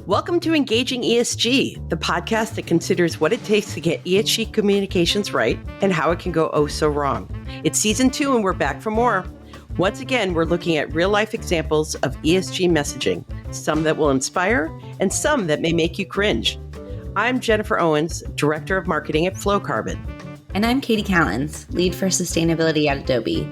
Welcome to Engaging ESG, the podcast that considers what it takes to get ESG communications right and how it can go oh so wrong. It's season 2 and we're back for more. Once again, we're looking at real-life examples of ESG messaging, some that will inspire and some that may make you cringe. I'm Jennifer Owens, Director of Marketing at Flow Carbon. And I'm Katie Callens, Lead for Sustainability at Adobe.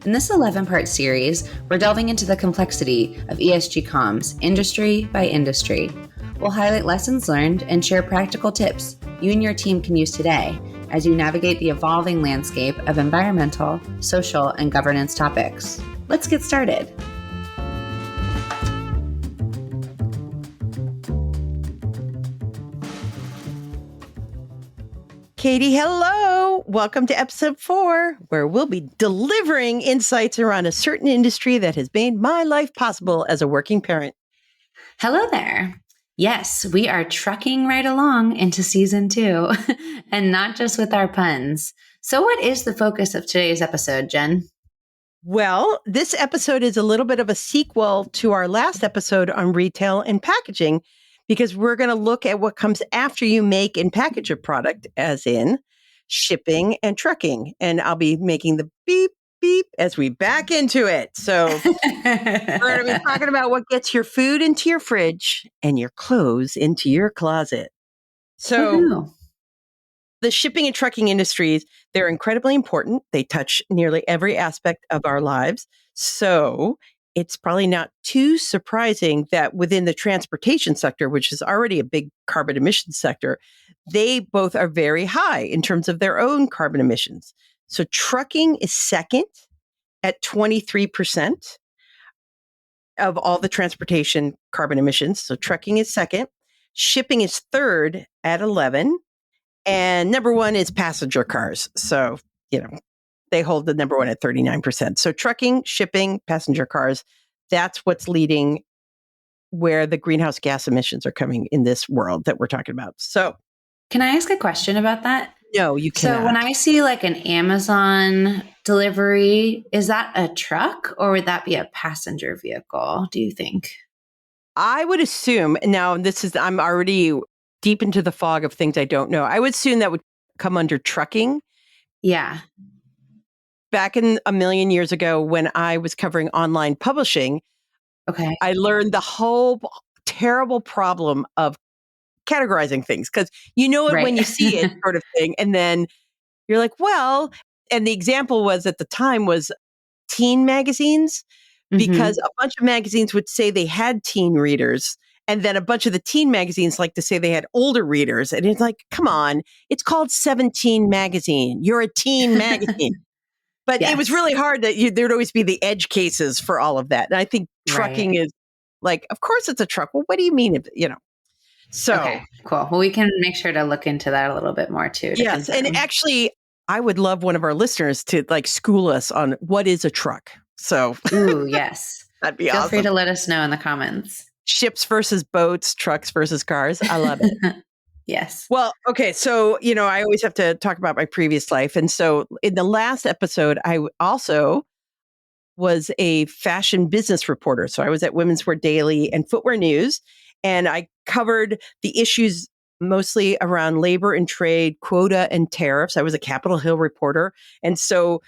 In this 11-part series, we're delving into the complexity of ESG comms, industry by industry. We'll highlight lessons learned and share practical tips you and your team can use today as you navigate the evolving landscape of environmental, social, and governance topics. Let's get started. Katie, hello. Welcome to episode 4, where we'll be delivering insights around a certain industry that has made my life possible as a working parent. Hello there. Yes, we are trucking right along into season 2, and not just with our puns. So what is the focus of today's episode, Jen? Well, this episode is a little bit of a sequel to our last episode on retail and packaging, because we're going to look at what comes after you make and package a product, as in shipping and trucking. And I'll be making the beep, beep as we back into it. So we're going to be talking about what gets your food into your fridge and your clothes into your closet. So the shipping and trucking industries, they're incredibly important. They touch nearly every aspect of our lives. So it's probably not too surprising that within the transportation sector, which is already a big carbon emissions sector, they both are very high in terms of their own carbon emissions. So trucking is second at 23% of all the transportation carbon emissions. So trucking is second. Shipping is third at 11. And number 1 is passenger cars. So, they hold the number 1 at 39%. So trucking, shipping, passenger cars, that's what's leading where the greenhouse gas emissions are coming in this world that we're talking about. So, can I ask a question about that? No, you cannot. So when I see like an Amazon delivery, is that a truck or would that be a passenger vehicle, do you think? I would assume, now I'm already deep into the fog of things I don't know. I would assume that would come under trucking. Yeah. Back in a million years ago when I was covering online publishing, I learned the whole terrible problem of categorizing things, because you know it Right. when you see it sort of thing. And then you're like, well, and the example was at the time was teen magazines, because a bunch of magazines would say they had teen readers. And then a bunch of the teen magazines like to say they had older readers. And it's like, come on, it's called 17 magazine. You're a teen magazine. But It was really hard that there'd always be the edge cases for all of that. And I think trucking is like, of course it's a truck. Well, what do you mean? So. Okay, cool. Well, we can make sure to look into that a little bit more too. Yes. And actually, I would love one of our listeners to school us on what is a truck. So. Ooh, yes. That'd be awesome. Feel free to let us know in the comments. Ships versus boats, trucks versus cars. I love it. Yes. Well, okay. So, I always have to talk about my previous life. And so in the last episode, I also was a fashion business reporter. So I was at Women's Wear Daily and Footwear News, and I covered the issues mostly around labor and trade, quota and tariffs. I was a Capitol Hill reporter. And so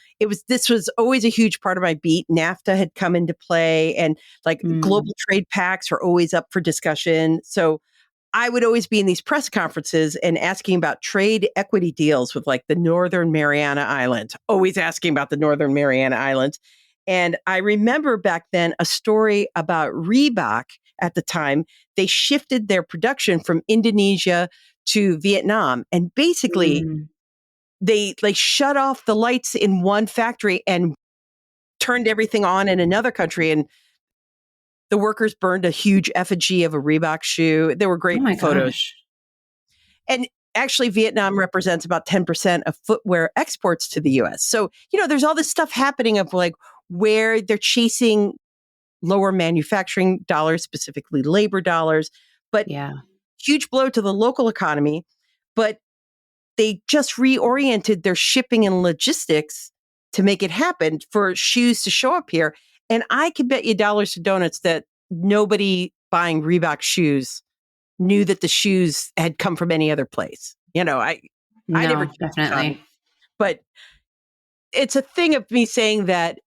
this was always a huge part of my beat. NAFTA had come into play, and global trade pacts are always up for discussion. So I would always be in these press conferences and asking about trade equity deals with the Northern Mariana Islands, always asking about the Northern Mariana Islands. And I remember back then a story about Reebok. At the time, they shifted their production from Indonesia to Vietnam. And basically, they shut off the lights in one factory and turned everything on in another country. And the workers burned a huge effigy of a Reebok shoe. There were great photos. Gosh. And actually, Vietnam represents about 10% of footwear exports to the U.S. So, there's all this stuff happening of where they're chasing lower manufacturing dollars, specifically labor dollars, but huge blow to the local economy. But they just reoriented their shipping and logistics to make it happen for shoes to show up here. And I could bet you dollars to donuts that nobody buying Reebok shoes knew that the shoes had come from any other place. I never No, checked on, definitely. but it's a thing of me saying that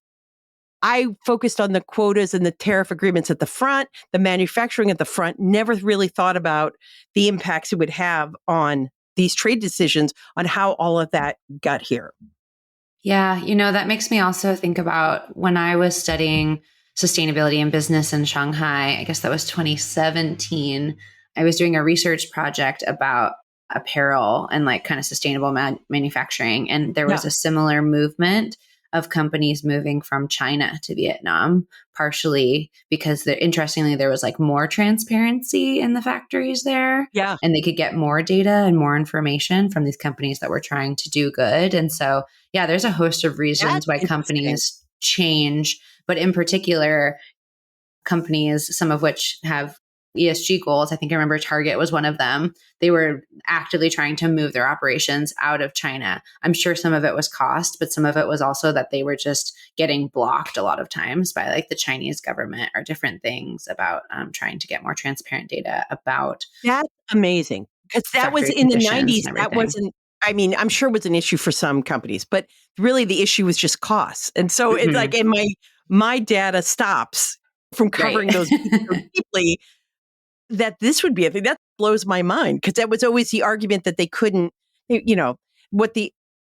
I focused on the quotas and the tariff agreements at the front, the manufacturing at the front, never really thought about the impacts it would have on these trade decisions, on how all of that got here. Yeah, that makes me also think about when I was studying sustainability in business in Shanghai. I guess that was 2017. I was doing a research project about apparel and like kind of sustainable manufacturing. And there was Yeah. a similar movement of companies moving from China to Vietnam, partially because interestingly, there was like more transparency in the factories there. Yeah. And they could get more data and more information from these companies that were trying to do good. And so, yeah, there's a host of reasons That's why interesting. companies change, but in particular, companies, some of which have ESG goals. I think I remember Target was one of them. They were actively trying to move their operations out of China. I'm sure some of it was cost, but some of it was also that they were just getting blocked a lot of times by like the Chinese government or different things about trying to get more transparent data about That's amazing. Because that was factory in the conditions 90s. and That everything. wasn't, I mean, I'm sure it was an issue for some companies, but really the issue was just costs. And so it's like, and my data stops from Right. covering those so deeply that this would be a thing. That blows my mind, because that was always the argument that they couldn't, what the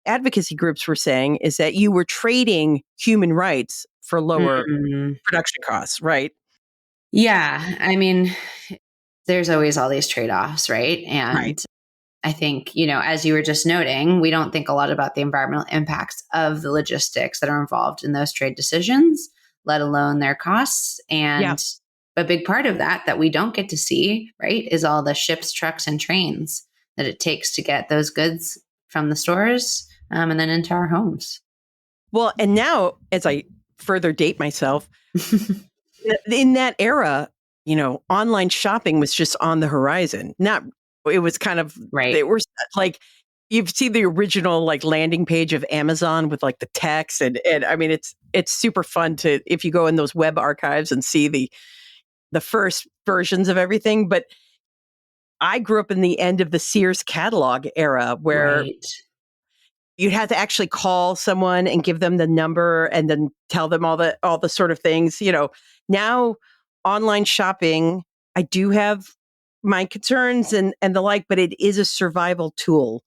advocacy groups were saying is that you were trading human rights for lower Mm. production costs, right? Yeah. I mean, there's always all these trade-offs, right? Right. And I think, as you were just noting, we don't think a lot about the environmental impacts of the logistics that are involved in those trade decisions, let alone their costs. Yeah. And a big part of that we don't get to see, right, is all the ships, trucks, and trains that it takes to get those goods from the stores and then into our homes. Well, and now as I further date myself, in that era, online shopping was just on the horizon. Not, it was kind of, Right. they were like, you've seen the original like landing page of Amazon with like the text, and I mean, it's super fun to, if you go in those web archives and see the first versions of everything. But I grew up in the end of the Sears catalog era, where Right. you'd have to actually call someone and give them the number and then tell them all the sort of things. Now online shopping, I do have my concerns and the like, but it is a survival tool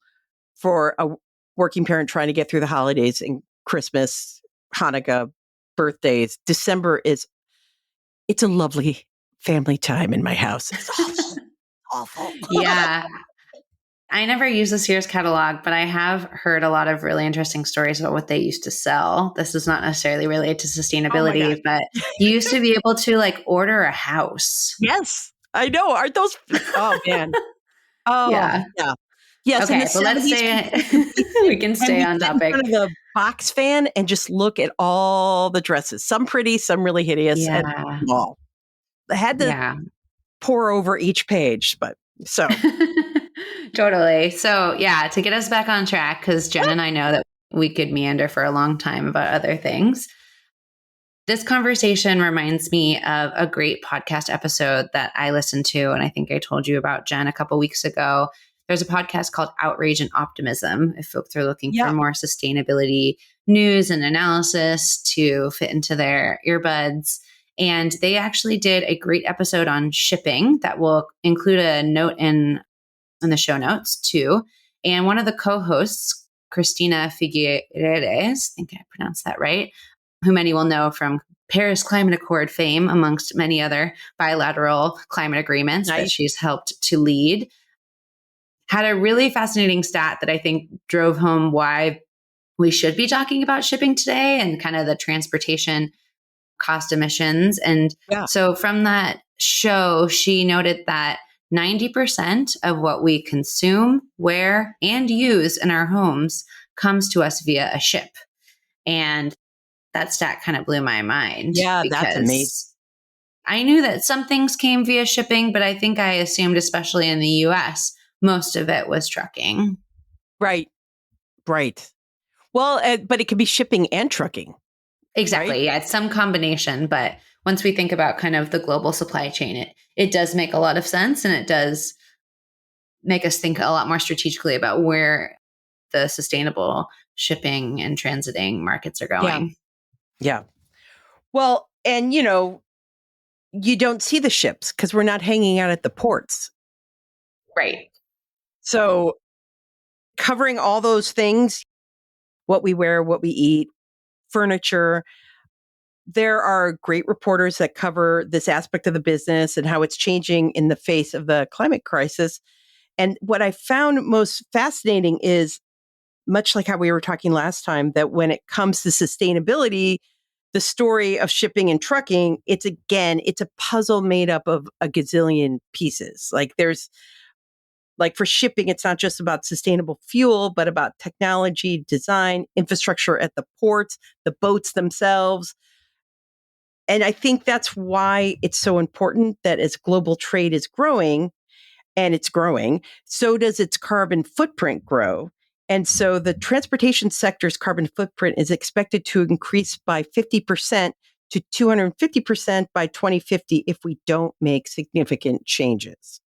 for a working parent trying to get through the holidays and Christmas, Hanukkah, birthdays. December it's a lovely family time in my house. It's awful. Awful. Yeah. I never use the Sears catalog, but I have heard a lot of really interesting stories about what they used to sell. This is not necessarily related to Oh my sustainability, God. but you used to be able to like order a house. Yes, I know. Aren't those? Oh man. Oh Yeah. yeah. Yes, in the Okay, but let's 70s, stay, people could be we can and stay we'd on sit in topic. front of the box fan and just look at all the dresses. Some pretty, some really hideous, and Yeah. all. I had to Yeah. pour over each page, but so Totally. So, yeah, to get us back on track, because Jen and I know that we could meander for a long time about other things. This conversation reminds me of a great podcast episode that I listened to, and I think I told you about, Jen, a couple weeks ago. There's a podcast called Outrage and Optimism, if folks are looking for yeah. more sustainability news and analysis to fit into their earbuds. And they actually did a great episode on shipping that will include a note in the show notes too. And one of the co-hosts, Christina Figueres, I think I pronounced that right, who many will know from Paris Climate Accord fame, amongst many other bilateral climate agreements that she's helped to lead, had a really fascinating stat that I think drove home why we should be talking about shipping today and kind of the transportation cost emissions. And so from that show, she noted that 90% of what we consume, wear, and use in our homes comes to us via a ship. And that stat kind of blew my mind. Yeah, because that's amazing. I knew that some things came via shipping, but I think I assumed, especially in the US, most of it was trucking. Right. Well, but it could be shipping and trucking. Exactly. Right? Yeah, it's some combination. But once we think about kind of the global supply chain, it does make a lot of sense, and it does make us think a lot more strategically about where the sustainable shipping and transiting markets are Yeah. going. Yeah. Well, and you don't see the ships because we're not hanging out at the ports. Right. So covering all those things, what we wear, what we eat, furniture, there are great reporters that cover this aspect of the business and how it's changing in the face of the climate crisis. And what I found most fascinating is, much like how we were talking last time, that when it comes to sustainability, the story of shipping and trucking, it's a puzzle made up of a gazillion pieces. Like for shipping, it's not just about sustainable fuel, but about technology, design, infrastructure at the ports, the boats themselves. And I think that's why it's so important that as global trade is growing, and it's growing, so does its carbon footprint grow. And so the transportation sector's carbon footprint is expected to increase by 50% to 250% by 2050 if we don't make significant changes.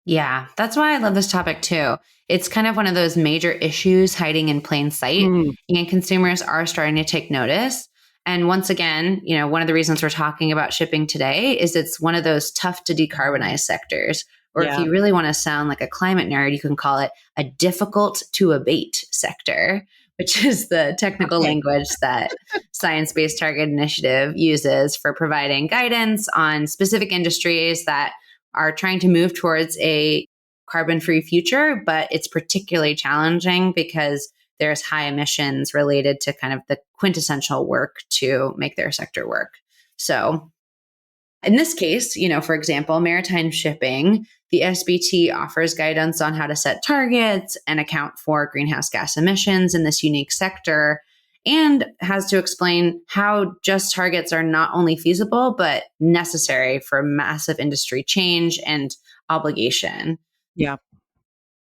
Yeah, that's why I love this topic too. It's kind of one of those major issues hiding in plain sight, and consumers are starting to take notice. And once again, one of the reasons we're talking about shipping today is it's one of those tough to decarbonize sectors. Or if Yeah. you really want to sound like a climate nerd, you can call it a difficult to abate sector, which is the technical Okay. language that Science Based Target Initiative uses for providing guidance on specific industries that are trying to move towards a carbon-free future, but it's particularly challenging because there's high emissions related to kind of the quintessential work to make their sector work. So in this case, for example, maritime shipping, the SBT offers guidance on how to set targets and account for greenhouse gas emissions in this unique sector, and has to explain how just targets are not only feasible, but necessary for massive industry change and obligation. Yeah.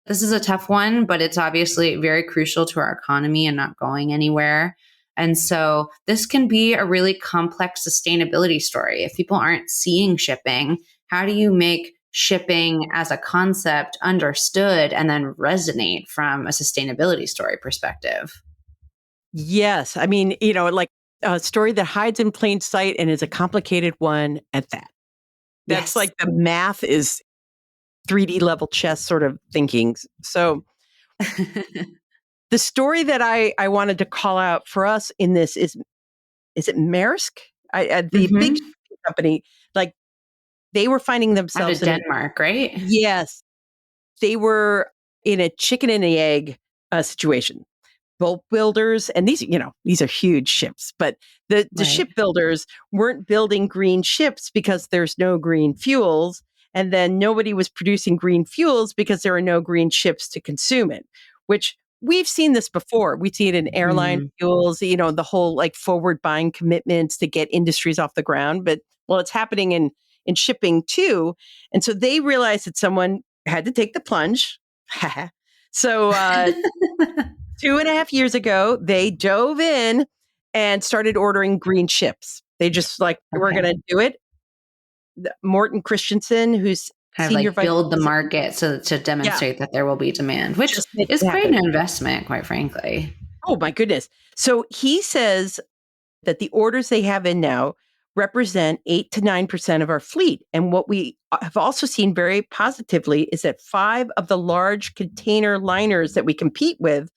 This is a tough one, but it's obviously very crucial to our economy and not going anywhere. And so this can be a really complex sustainability story. If people aren't seeing shipping, how do you make shipping as a concept understood and then resonate from a sustainability story perspective? Yes. I mean, like a story that hides in plain sight and is a complicated one at that. That's Yes. like the math is 3D level chess sort of thinking. So the story that I wanted to call out for us in this is it Maersk? The big Mhm. shipping company, like they were finding Out themselves of Denmark, right? yes, they were in a chicken and the egg situation. Boat builders, and these are huge ships, but the Right. shipbuilders weren't building green ships because there's no green fuels, and then nobody was producing green fuels because there are no green ships to consume it, which we've seen this before. We see it in airline Mhm. fuels, the whole like forward buying commitments to get industries off the ground, but well, it's happening in shipping too. And so they realized that someone had to take the plunge. So 2.5 years ago, they dove in and started ordering green ships. They just we're Okay. going to do it. Morton Christensen, who's Kind of senior like vice build the president, market so to yeah, demonstrate that there will be demand, which just make is it quite happen. an investment, quite frankly. Oh my goodness. So he says that the orders they have in now represent 8 to 9% of our fleet. And what we have also seen very positively is that 5 of the large container liners that we compete with,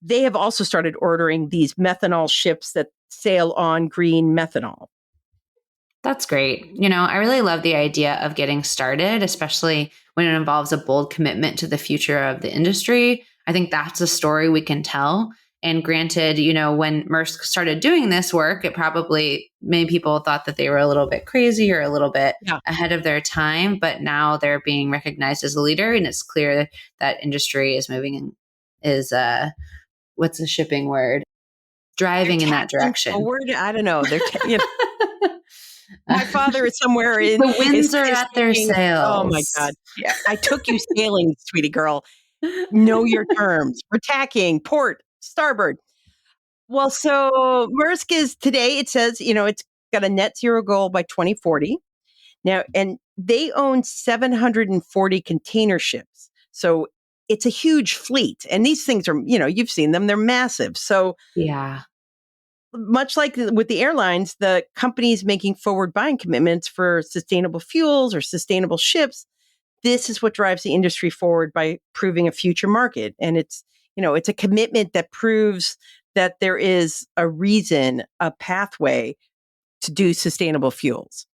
they have also started ordering these methanol ships that sail on green methanol. That's great. I really love the idea of getting started, especially when it involves a bold commitment to the future of the industry. I think that's a story we can tell. And granted, when Maersk started doing this work, it probably many people thought that they were a little bit crazy or a little bit Yeah. ahead of their time, but now they're being recognized as a leader, and it's clear that industry is moving in is what's the shipping word? They're Driving in that tackling direction. forward. I don't know. My father is somewhere The winds are is at their thinking, oh my sails. God. Yeah, I took you sailing, sweetie girl. Know your terms. We're tacking, port, starboard. Well, so Maersk is today, it says, it's got a net zero goal by 2040. Now, and they own 740 container ships. So it's a huge fleet. And these things are, you've seen them, they're massive. So Yeah. much like with the airlines, the companies making forward buying commitments for sustainable fuels or sustainable ships, this is what drives the industry forward by proving a future market. And it's a commitment that proves that there is a reason, a pathway to do sustainable fuels.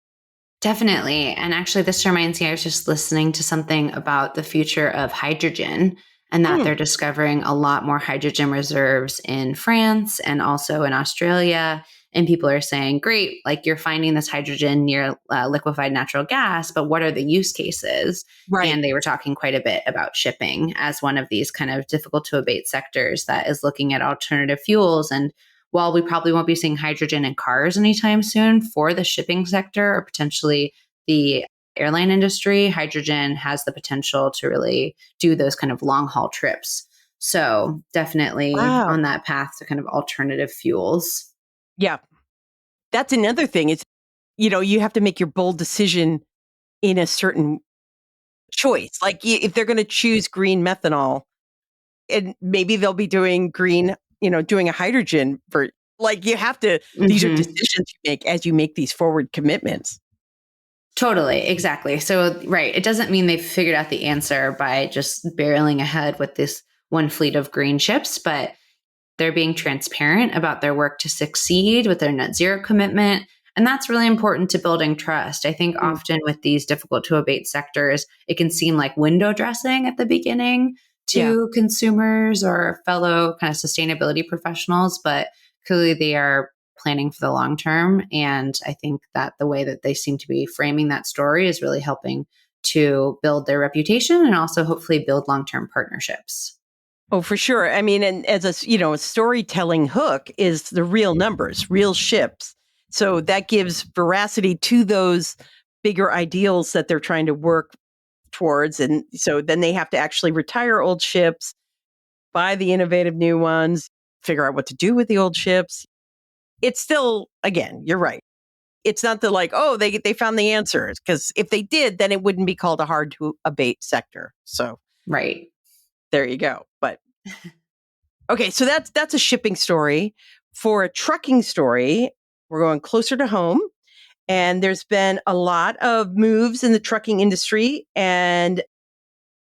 Definitely. And actually, this reminds me, I was just listening to something about the future of hydrogen and that they're discovering a lot more hydrogen reserves in France and also in Australia. And people are saying, great, like you're finding this hydrogen near liquefied natural gas, but what are the use cases? Right. And they were talking quite a bit about shipping as one of these kind of difficult to abate sectors that is looking at alternative fuels. And while we probably won't be seeing hydrogen in cars anytime soon, for the shipping sector or potentially the airline industry, hydrogen has the potential to really do those kind of long haul trips. So definitely Wow. on that path to kind of alternative fuels. Yeah. That's another thing is, you have to make your bold decision in a certain choice. Like if they're going to choose green methanol, and maybe they'll be doing green, doing a hydrogen for, like, you have to, these are decisions you make as you make these forward commitments. Totally. Exactly. So, right. It doesn't mean they've figured out the answer by just barreling ahead with this one fleet of green ships, but they're being transparent about their work to succeed with their net zero commitment. And that's really important to building trust. I think often with these difficult to abate sectors, it can seem like window dressing at the beginning to consumers or fellow kind of sustainability professionals, but clearly they are planning for the long term. And I think that the way that they seem to be framing that story is really helping to build their reputation and also hopefully build long-term partnerships. Oh, for sure. I mean, and as a storytelling hook is the real numbers, real ships. So that gives veracity to those bigger ideals that they're trying to work towards. And so then they have to actually retire old ships, buy the innovative new ones, figure out what to do with the old ships. It's still, again, you're right. It's not the like, oh, they found the answers. Because if they did, then it wouldn't be called a hard to abate sector. So Right. there you go. But okay, so that's a shipping story. For a trucking story, we're going closer to home. And there's been a lot of moves in the trucking industry. And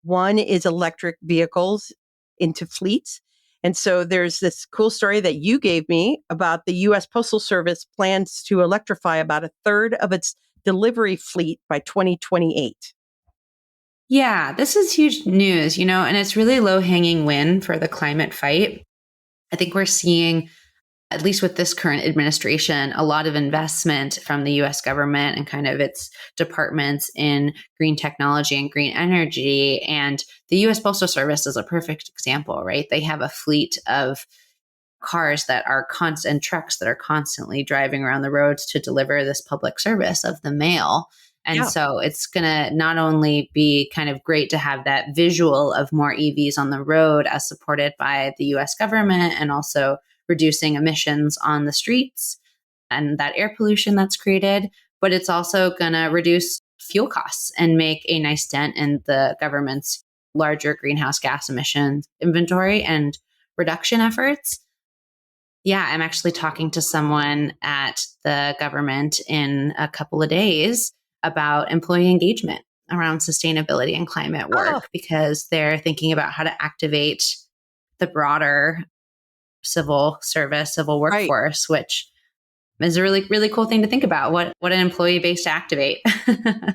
one is electric vehicles into fleets. And so there's this cool story that you gave me about the US Postal Service plans to electrify about a third of its delivery fleet by 2028. Yeah, this is huge news, and it's really low hanging win for the climate fight. I think we're seeing, at least with this current administration, a lot of investment from the US government and kind of its departments in green technology and green energy. And the US Postal Service is a perfect example, right? They have a fleet of cars that are constant trucks that are constantly driving around the roads to deliver this public service of the mail. And so it's going to not only be kind of great to have that visual of more EVs on the road as supported by the US government and also reducing emissions on the streets and that air pollution that's created, but it's also going to reduce fuel costs and make a nice dent in the government's larger greenhouse gas emissions inventory and reduction efforts. Yeah, I'm actually talking to someone at the government in a couple of days about employee engagement around sustainability and climate work because they're thinking about how to activate the broader civil service, civil workforce, which is a really, really cool thing to think about. What an employee base to activate.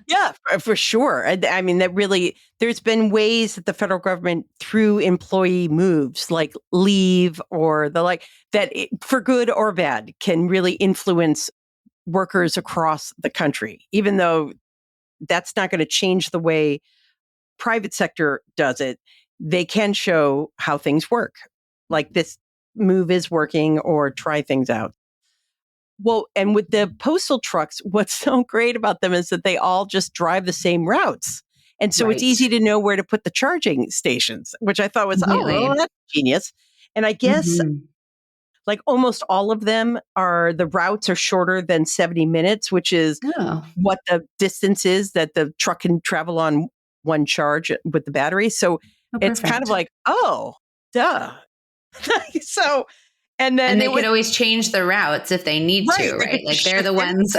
Yeah, for sure. I mean, that really, there's been ways that the federal government, through employee moves like leave or the like, that for good or bad can really influence workers across the country, even though that's not going to change the way private sector does it. They can show how things work, like this move is working or try things out. Well, and with the postal trucks, what's so great about them is that they all just drive the same routes. And so it's easy to know where to put the charging stations, which I thought was, well, that's genius. And I guess Like almost all of them the routes are shorter than 70 minutes, which is Oh, what the distance is that the truck can travel on one charge with the battery. So oh, it's kind of perfect. like, oh, duh. So, and then And it they was could always change the routes if they need right. to, They could right? Like just they're shift the it. ones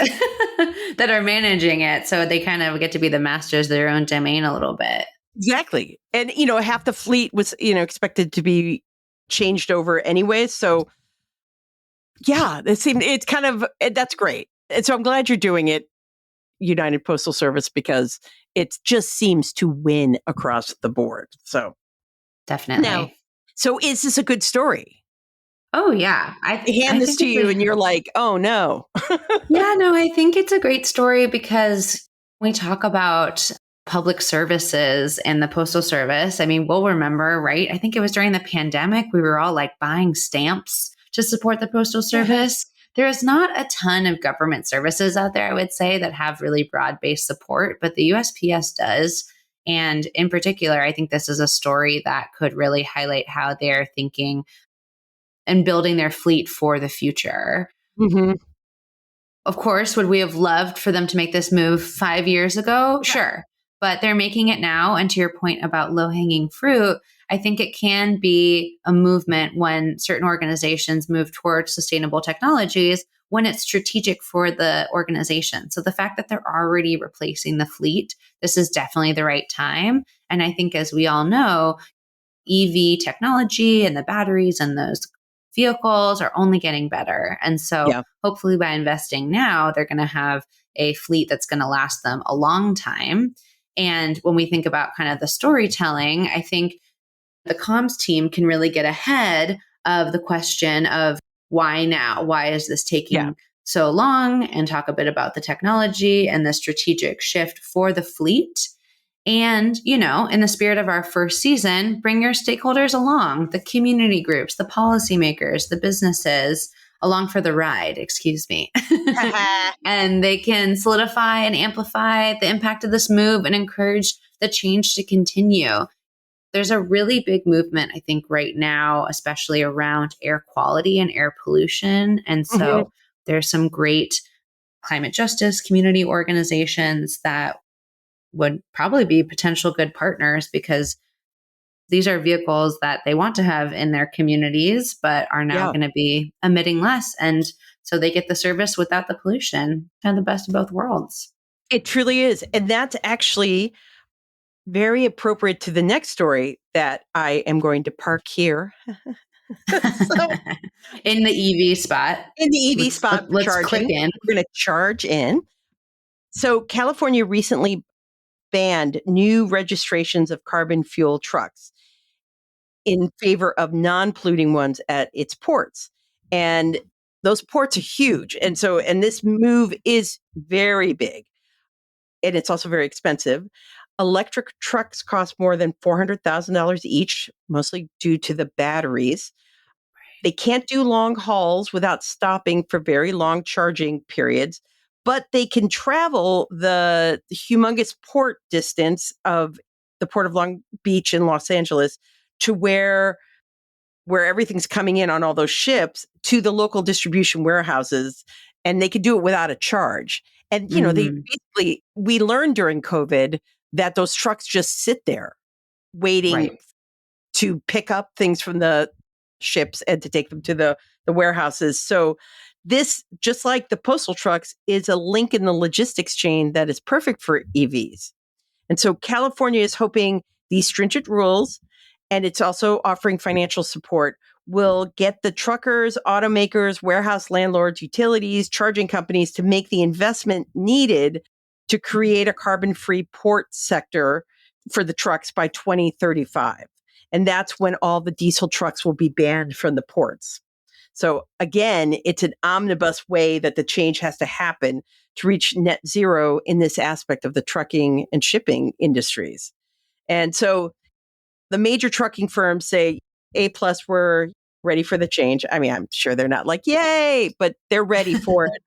that are managing it. So they kind of get to be the masters of their own domain a little bit. Exactly. And, half the fleet was, expected to be changed over anyway. So yeah, it's kind of, that's great. And so I'm glad you're doing it, United Postal Service, because it just seems to win across the board. So now, Definitely. so is this a good story? Oh yeah. I I hand this think to it's you and you're like, oh no. yeah, no, I think it's a great story because we talk about public services and the postal service. I mean, we'll remember, right? I think it was during the pandemic, we were all like buying stamps to support the postal Yes. service. There is not a ton of government services out there, I would say, that have really broad based support, but the USPS does. And in particular, I think this is a story that could really highlight how they're thinking and building their fleet for the future. Hmm. Of course, would we have loved for them to make this move 5 years ago? Yeah. Sure. But they're making it now. And to your point about low hanging fruit, I think it can be a movement when certain organizations move towards sustainable technologies when it's strategic for the organization. So the fact that they're already replacing the fleet, this is definitely the right time. And I think, as we all know, EV technology and the batteries and those vehicles are only getting better. And so Yeah. hopefully by investing now, they're going to have a fleet that's going to last them a long time. And when we think about kind of the storytelling, I think the comms team can really get ahead of the question of why now? Why is this Yeah. taking so long? And talk a bit about the technology and the strategic shift for the fleet. And, in the spirit of our first season, bring your stakeholders along, the community groups, the policymakers, the businesses along for the ride, excuse me. And they can solidify and amplify the impact of this move and encourage the change to continue. There's a really big movement, I think, right now, especially around air quality and air pollution. And Hmm. so there's some great climate justice community organizations that would probably be potential good partners because these are vehicles that they want to have in their communities, but are now Yeah. going to be emitting less. And so they get the service without the pollution, kind of the best of both worlds. It truly is. And that's actually very appropriate to the next story that I am going to park here. So In the EV spot, in the EV spot for let's click charging, in. we're going to charge in. So California recently banned new registrations of carbon fuel trucks in favor of non-polluting ones at its ports. And those ports are huge. And this move is very big. And it's also very expensive. Electric trucks cost more than $400,000 each, mostly due to the batteries. They can't do long hauls without stopping for very long charging periods, but they can travel the humongous port distance of the Port of Long Beach in Los Angeles to where everything's coming in on all those ships to the local distribution warehouses, and they could do it without a charge. And they Mm, basically we learned during COVID that those trucks just sit there waiting right. to pick up things from the ships and to take them to the warehouses. So this, just like the postal trucks, is a link in the logistics chain that is perfect for EVs. And so California is hoping these stringent rules, and it's also offering financial support, will get the truckers, automakers, warehouse landlords, utilities, charging companies to make the investment needed to create a carbon-free port sector for the trucks by 2035. And that's when all the diesel trucks will be banned from the ports. So again, it's an omnibus way that the change has to happen to reach net zero in this aspect of the trucking and shipping industries. And so the major trucking firms say, A plus, we're ready for the change. I mean, I'm sure they're not like, yay, but they're ready for it.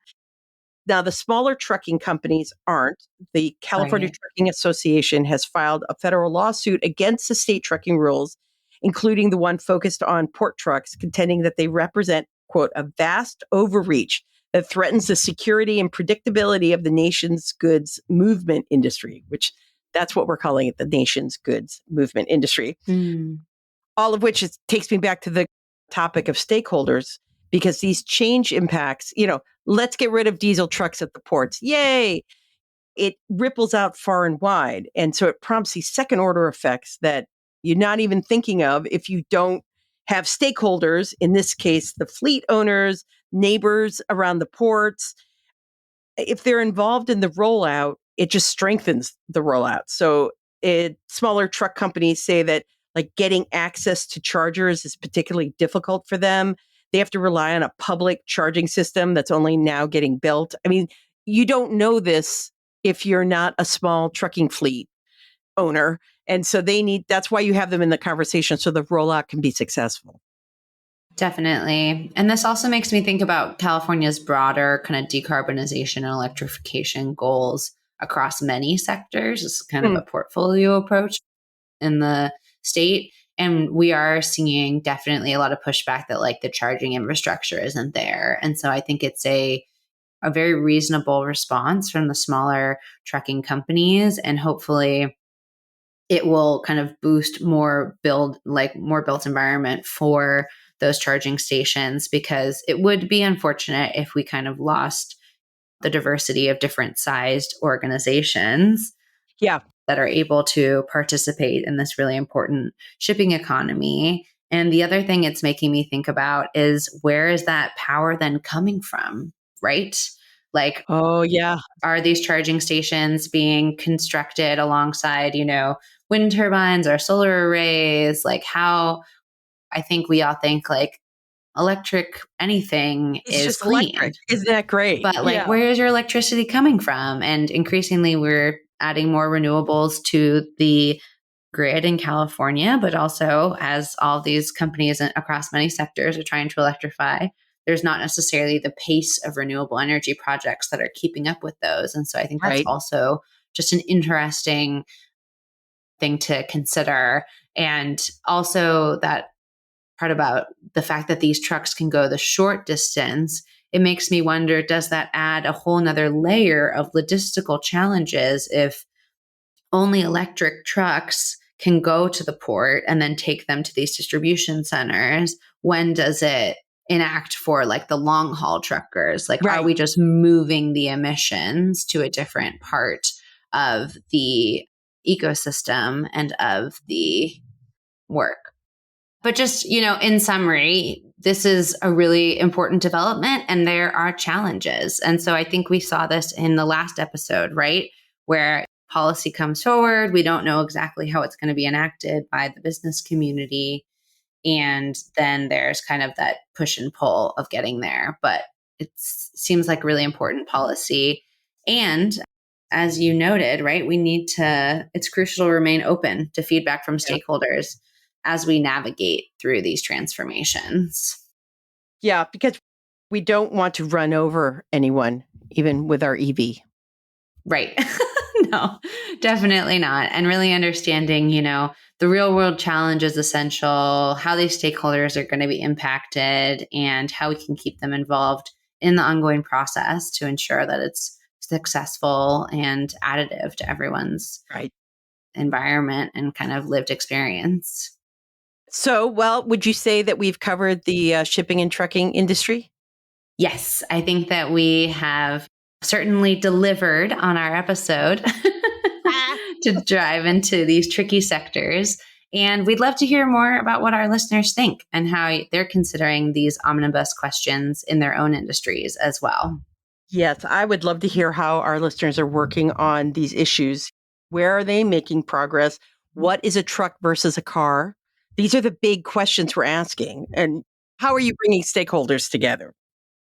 Now, the smaller trucking companies aren't. The California Right. Trucking Association has filed a federal lawsuit against the state trucking rules, including the one focused on port trucks, contending that they represent quote, a vast overreach that threatens the security and predictability of the nation's goods movement industry, which that's what we're calling it, the nation's goods movement industry. All of which takes me back to the topic of stakeholders, because these change impacts, let's get rid of diesel trucks at the ports. Yay. It ripples out far and wide. And so it prompts these second order effects that you're not even thinking of if you don't have stakeholders, in this case, the fleet owners, neighbors around the ports. If they're involved in the rollout, it just strengthens the rollout. So smaller truck companies say that like getting access to chargers is particularly difficult for them. They have to rely on a public charging system that's only now getting built. I mean, you don't know this if you're not a small trucking fleet owner. And so that's why you have them in the conversation so the rollout can be successful. Definitely. And this also makes me think about California's broader kind of decarbonization and electrification goals across many sectors. It's kind of a portfolio approach in the state. And we are seeing definitely a lot of pushback that like the charging infrastructure isn't there. And so I think it's a very reasonable response from the smaller trucking companies. And hopefully it will kind of boost more built environment for those charging stations, because it would be unfortunate if we kind of lost the diversity of different sized organizations. Yeah. That are able to participate in this really important shipping economy. And the other thing it's making me think about is, where is that power then coming from, right? Like, oh yeah, are these charging stations being constructed alongside, wind turbines or solar arrays? Like how I think we all think like electric anything it's is just clean. Electric. Isn't that great? But like, where is your electricity coming from? And increasingly we're adding more renewables to the grid in California, but also as all these companies across many sectors are trying to electrify, there's not necessarily the pace of renewable energy projects that are keeping up with those. And so I think that's also just an interesting thing to consider. And also that part about the fact that these trucks can go the short distance, it makes me wonder, does that add a whole nother layer of logistical challenges if only electric trucks can go to the port and then take them to these distribution centers? When does it enact for like the long haul truckers? Like, are we just moving the emissions to a different part of the ecosystem and of the work? But just, in summary, this is a really important development and there are challenges. And so I think we saw this in the last episode, right? Where policy comes forward, we don't know exactly how it's going to be enacted by the business community. And then there's kind of that push and pull of getting there. But it seems like really important policy. And as you noted, right, it's crucial to remain open to feedback from stakeholders as we navigate through these transformations. Yeah, because we don't want to run over anyone, even with our EV. Right. No, definitely not. And really understanding, the real world challenge is essential, how these stakeholders are going to be impacted, and how we can keep them involved in the ongoing process to ensure that it's successful and additive to everyone's environment and kind of lived experience. So, would you say that we've covered the shipping and trucking industry? Yes, I think that we have certainly delivered on our episode to dive into these tricky sectors. And we'd love to hear more about what our listeners think and how they're considering these omnibus questions in their own industries as well. Yes, I would love to hear how our listeners are working on these issues. Where are they making progress? What is a truck versus a car? These are the big questions we're asking. And how are you bringing stakeholders together?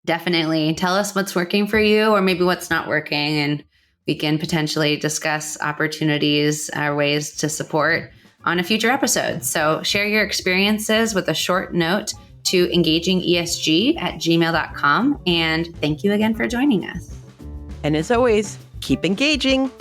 Definitely. Tell us what's working for you or maybe what's not working. And we can potentially discuss opportunities or ways to support on a future episode. So share your experiences with a short note to engagingESG@gmail.com. And thank you again for joining us. And as always, keep engaging.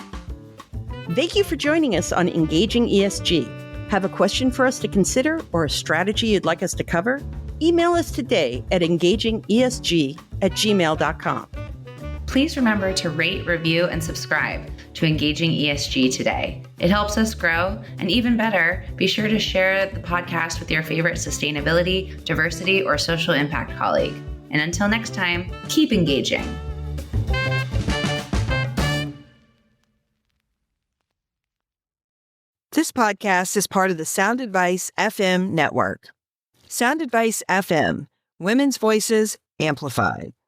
Thank you for joining us on Engaging ESG. Have a question for us to consider or a strategy you'd like us to cover? email us today at engagingesg@gmail.com. Please remember to rate, review, and subscribe to Engaging ESG today. It helps us grow, and even better, be sure to share the podcast with your favorite sustainability, diversity, or social impact colleague. And until next time, keep engaging. This podcast is part of the Sound Advice FM network. Sound Advice FM, women's voices amplified.